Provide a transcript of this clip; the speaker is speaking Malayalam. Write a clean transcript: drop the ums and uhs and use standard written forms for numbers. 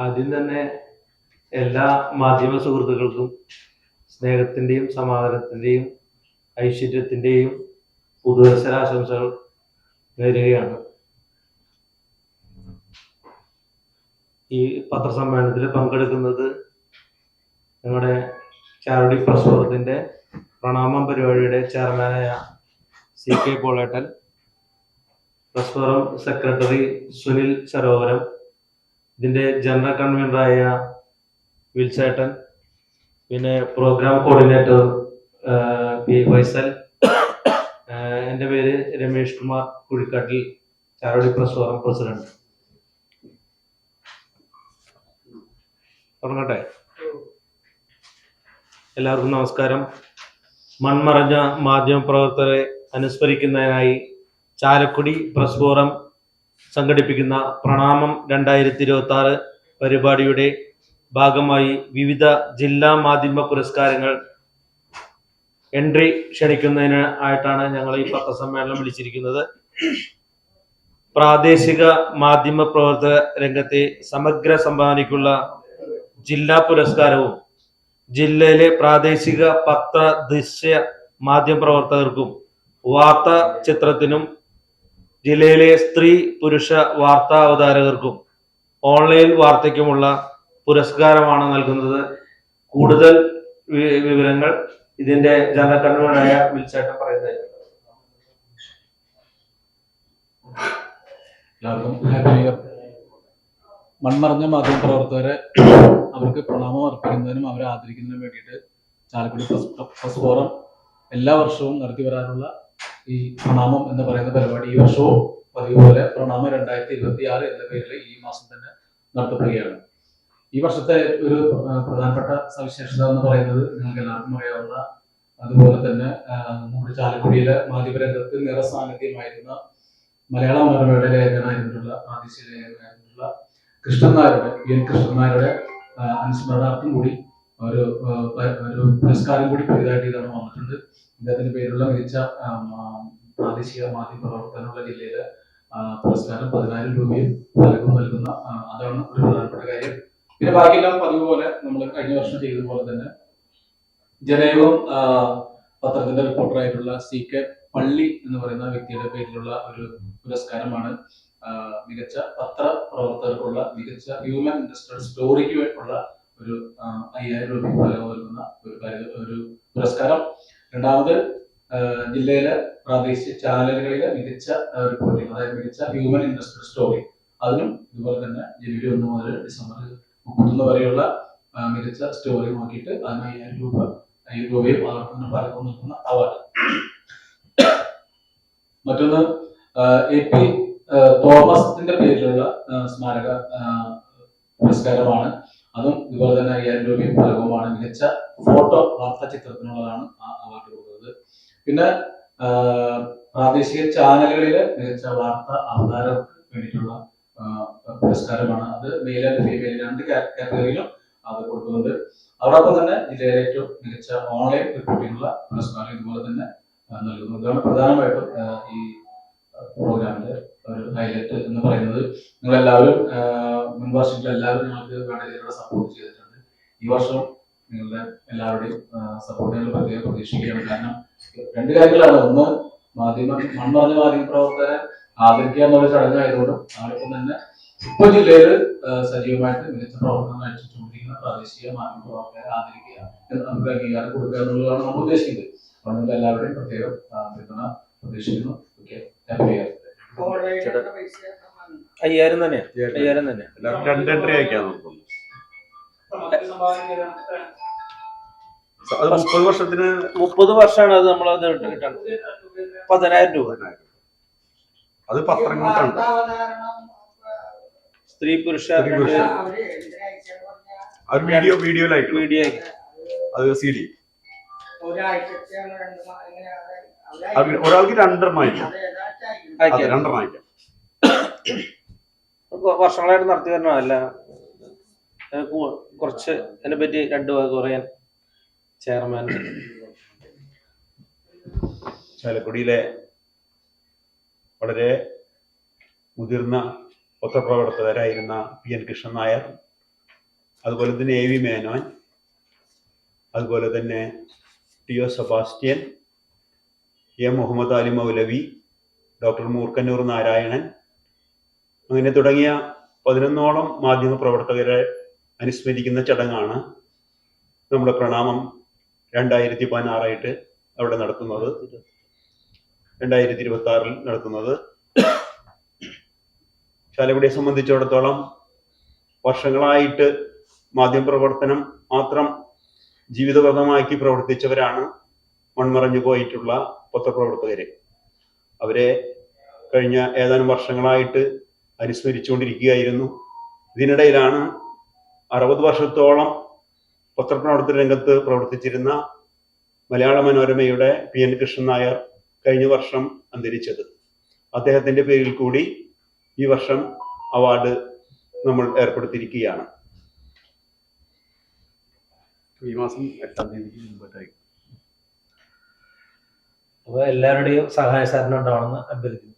ആദ്യം തന്നെ എല്ലാ മാധ്യമ സുഹൃത്തുക്കൾക്കും സ്നേഹത്തിൻ്റെയും സമാധാനത്തിൻ്റെയും ഐശ്വര്യത്തിൻ്റെയും പുതുവത്സരാശംസകൾ നേരുകയാണ്. ഈ പത്രസമ്മേളനത്തിൽ പങ്കെടുക്കുന്നത് ഞങ്ങളുടെ ചാരുടി പ്രസ് ഫോറത്തിൻ്റെ പ്രണാമം പരിപാടിയുടെ ചെയർമാനായ CK പോളേട്ടൻ, press forum secretary Sunil Sarovaram, ഇതിൻ്റെ ജനറൽ കൺവീനറായ വിൽസേട്ടൻ, പിന്നെ പ്രോഗ്രാം കോർഡിനേറ്റർ പി ഫൈസൽ, എൻ്റെ പേര് രമേഷ് കുമാർ കുഴിക്കാട്ടിൽ, ചാരുടി പ്രസ് ഫോറം പ്രസിഡന്റ്. തുടങ്ങട്ടെ. എല്ലാവർക്കും നമസ്കാരം. മൺമറഞ്ഞ മാധ്യമപ്രവർത്തകരെ അനുസ്മരിക്കുന്നതിനായി ചാലക്കുടി പ്രസ് ഫോറം സംഘടിപ്പിക്കുന്ന പ്രണാമം 2026 പരിപാടിയുടെ ഭാഗമായി വിവിധ ജില്ലാ മാധ്യമ പുരസ്കാരങ്ങൾ എൻട്രി ക്ഷണിക്കുന്നതിന് ആയിട്ടാണ് ഞങ്ങൾ ഈ പത്രസമ്മേളനം വിളിച്ചിരിക്കുന്നത്. പ്രാദേശിക മാധ്യമ പ്രവർത്തക രംഗത്തെ സമഗ്ര സംഭാവനയ്ക്കുള്ള ജില്ലാ പുരസ്കാരവും ജില്ലയിലെ പ്രാദേശിക പത്ര ദൃശ്യ മാധ്യമ പ്രവർത്തകർക്കും വാർത്താ ചിത്രത്തിനും ജില്ലയിലെ സ്ത്രീ പുരുഷ വാർത്താ അവതാരകർക്കും ഓൺലൈൻ വാർത്തയ്ക്കുമുള്ള പുരസ്കാരമാണ് നൽകുന്നത്. കൂടുതൽ വിവരങ്ങൾ ഇതിന്റെ ജനറൽ കൺവീനറായ വിൽസേട്ടൻ പറയുന്നത്. എല്ലാവർക്കും ഹാപ്പി ന്യൂ ഇയർ. മൺമറഞ്ഞ മാധ്യമപ്രവർത്തകരെ അവർക്ക് പ്രണാമം അർപ്പിക്കുന്നതിനും അവരെ ആദരിക്കുന്നതിനും വേണ്ടിയിട്ട് ചാലക്കുടി പ്രസ് ഫോറം എല്ലാ വർഷവും നടത്തി വരാനുള്ള ഈ പ്രണാമം എന്ന് പറയുന്ന പരിപാടി ഈ വർഷവും പതിവ് പോലെ പ്രണാമം 2026 എന്ന പേരിൽ ഈ മാസം തന്നെ നടത്തപ്പെടുകയാണ്. ഈ വർഷത്തെ ഒരു പ്രധാനപ്പെട്ട സവിശേഷത എന്ന് പറയുന്നത് നിങ്ങൾക്ക് എല്ലാവർക്കും അറിയാവുന്ന, അതുപോലെ തന്നെ നമ്മുടെ ചാലക്കുടിയിലെ മാധ്യമരംഗത്ത് നിറസാന്നിധ്യമായിരുന്ന മലയാള മനോരമയുടെ ലേഖകനായിരുന്നുള്ള പ്രാദേശിക ലേഖകനായിരുന്നുള്ള കൃഷ്ണൻ നായരുടെ അനുസ്മരണാർത്ഥം കൂടി ഒരു പുരസ്കാരം കൂടി പുതിയതായിട്ട് ഇതാണ് വന്നിട്ടുണ്ട്. ഇദ്ദേഹത്തിന്റെ പേരുള്ള മികച്ച പ്രാദേശിക മാധ്യമ പ്രവർത്തനമുള്ള ജില്ലയിലെ പുരസ്കാരം 10,000 രൂപയും ഫലകവും നൽകുന്ന അതാണ് ഒരു പ്രധാനപ്പെട്ട കാര്യം. പിന്നെ ബാക്കിയെല്ലാം പതിവ് പോലെ നമ്മൾ കഴിഞ്ഞ വർഷം ചെയ്തതുപോലെ തന്നെ ജനയുഗം പത്രത്തിന്റെ റിപ്പോർട്ടറായിട്ടുള്ള CK പള്ളി എന്ന് പറയുന്ന വ്യക്തിയുടെ പേരിലുള്ള ഒരു പുരസ്കാരമാണ്. മികച്ച പത്ര പ്രവർത്തകർക്കുള്ള മികച്ച ഹ്യൂമൻ ഇൻഡസ്ട്രിയൽ സ്റ്റോറിക്ക് വേണ്ടിയുള്ള ഒരു 5,000 രൂപ ഫലകം നൽകുന്ന ഒരു പുരസ്കാരം. രണ്ടാമത് ജില്ലയിലെ പ്രാദേശിക ചാനലുകളിലെ മികച്ച റിപ്പോർട്ടിംഗ്, അതായത് മികച്ച ഹ്യൂമൻ ഇൻഡസ്ട്രിയൽ സ്റ്റോറി, അതിനും ഇതുപോലെ തന്നെ ജനുവരി 1 മുതൽ ഡിസംബർ 31 വരെയുള്ള മികച്ച സ്റ്റോറി നോക്കിയിട്ട് അതിന് 5,000 രൂപയും അവർക്ക് ഫലകവും നൽകുന്ന അവാർഡ്. മറ്റൊന്ന് AP തോമസിന്റെ പേരിലുള്ള സ്മാരക പുരസ്കാരമാണ്. അതും ഇതുപോലെ തന്നെ 5,000 രൂപയും ഫലകവുമാണ്. മികച്ച ഫോട്ടോ വാർത്താ ചിത്രത്തിനുള്ളതാണ് ആ അവാർഡ് കൊടുക്കുന്നത്. പിന്നെ പ്രാദേശിക ചാനലുകളിലെ മികച്ച വാർത്താ അവതാരകർക്ക് വേണ്ടിയിട്ടുള്ള പുരസ്കാരമാണ്. അത് മെയിൽ ആൻഡ് ഫീമെയിൽ 2 കാറ്റഗറിയിലും അത് കൊടുക്കുന്നുണ്ട്. അതോടൊപ്പം തന്നെ ജില്ലയിലെ ഏറ്റവും മികച്ച ഓൺലൈൻ റിപ്പോർട്ടിനുള്ള പുരസ്കാരം ഇതുപോലെ തന്നെ നൽകുന്നു. ഇതാണ് പ്രധാനമായിട്ടും ഈ പ്രോഗ്രാമിന്റെ ഒരു ഹൈലൈറ്റ് എന്ന് പറയുന്നത്. നിങ്ങളെല്ലാവരും മുൻ വർഷങ്ങളിൽ എല്ലാവരും ഞങ്ങൾക്ക് വേണ്ട രീതിയിലുള്ള സപ്പോർട്ട് ചെയ്തിട്ടുണ്ട്. ഈ വർഷം നിങ്ങളുടെ എല്ലാവരുടെയും സപ്പോർട്ട് ഞങ്ങൾ പ്രത്യേകം പ്രതീക്ഷിക്കുകയാണ്. കാരണം 2 കാര്യങ്ങളാണ്. ഒന്ന്, മൺമറഞ്ഞ മാധ്യമ പ്രവർത്തകരെ ആദരിക്കുക എന്നുള്ള ചടങ്ങായതുകൊണ്ടും അതോടൊപ്പം തന്നെ ഇപ്പൊ ജില്ലയിൽ സജീവമായിട്ട് മികച്ച പ്രവർത്തനം കാഴ്ചവെച്ചുകൊണ്ടിരിക്കുന്ന പ്രാദേശിക മാധ്യമ പ്രവർത്തകരെ ആദരിക്കുക, നമുക്ക് അംഗീകാരം കൊടുക്കുക എന്നുള്ളതാണ് നമ്മൾ ഉദ്ദേശിക്കുന്നത്. അപ്പോൾ നിങ്ങൾ എല്ലാവരുടെയും പ്രത്യേകം പിന്തുണ പ്രതീക്ഷിക്കുന്നു. Okay, happy new year. 5,000 തന്നെ. 5,000 തന്നെ. 2 എൻട്രി അയക്കാൻ നോക്കുന്നു. അത് 30 വർഷത്തിന് 30 വർഷമാണ് അത് നമ്മളത് കിട്ടണം. 10,000 രൂപ. അത് പത്രങ്ങൾക്കാണ്. സ്ത്രീ പുരുഷ വീഡിയോ അത് CD ഒരാൾക്ക് 2 അയക്കാം. വർഷങ്ങളായിട്ട് നടത്തി വരണം. അല്ല, കുറച്ച് അതിനെ പറ്റി 2 വാക്ക് പറയാൻ ചെയർമാൻ. ചാലക്കുടിയിലെ വളരെ മുതിർന്ന പത്രപ്രവർത്തകരായിരുന്ന PN കൃഷ്ണൻ നായർ, അതുപോലെ തന്നെ AV മേനോൻ, അതുപോലെ തന്നെ T O. Sebastian, A. Muhammad Ali Moulavi, doctor Moorkkanoor Narayanan, അങ്ങനെ തുടങ്ങിയ 11ഓളം മാധ്യമ പ്രവർത്തകരെ അനുസ്മരിക്കുന്ന ചടങ്ങാണ് നമ്മുടെ പ്രണാമം 2016 അവിടെ നടത്തുന്നത്, 2026 നടത്തുന്നത്. ചാലക്കുടിയെ സംബന്ധിച്ചിടത്തോളം വർഷങ്ങളായിട്ട് മാധ്യമപ്രവർത്തനം മാത്രം ജീവിതപഥമാക്കി പ്രവർത്തിച്ചവരാണ് മൺമറഞ്ഞു പോയിട്ടുള്ള പത്രപ്രവർത്തകര്. അവരെ കഴിഞ്ഞ ഏതാനും വർഷങ്ങളായിട്ട് അനുസ്മരിച്ചുകൊണ്ടിരിക്കുകയായിരുന്നു. ഇതിനിടയിലാണ് 60 വർഷത്തോളം പത്രപ്രവർത്തന രംഗത്ത് പ്രവർത്തിച്ചിരുന്ന മലയാള മനോരമയുടെ PN കൃഷ്ണൻ നായർ കഴിഞ്ഞ വർഷം അന്തരിച്ചത്. അദ്ദേഹത്തിന്റെ പേരിൽ കൂടി ഈ വർഷം അവാർഡ് നമ്മൾ ഏർപ്പെടുത്തിയിരിക്കുകയാണ്. ഈ മാസം 8-ാം തീയതിക്ക് മുമ്പായി. അപ്പൊ എല്ലാവരുടെയും സഹായ സഹകരണം ഉണ്ടാവണമെന്ന് അഭ്യർത്ഥിക്കുന്നു.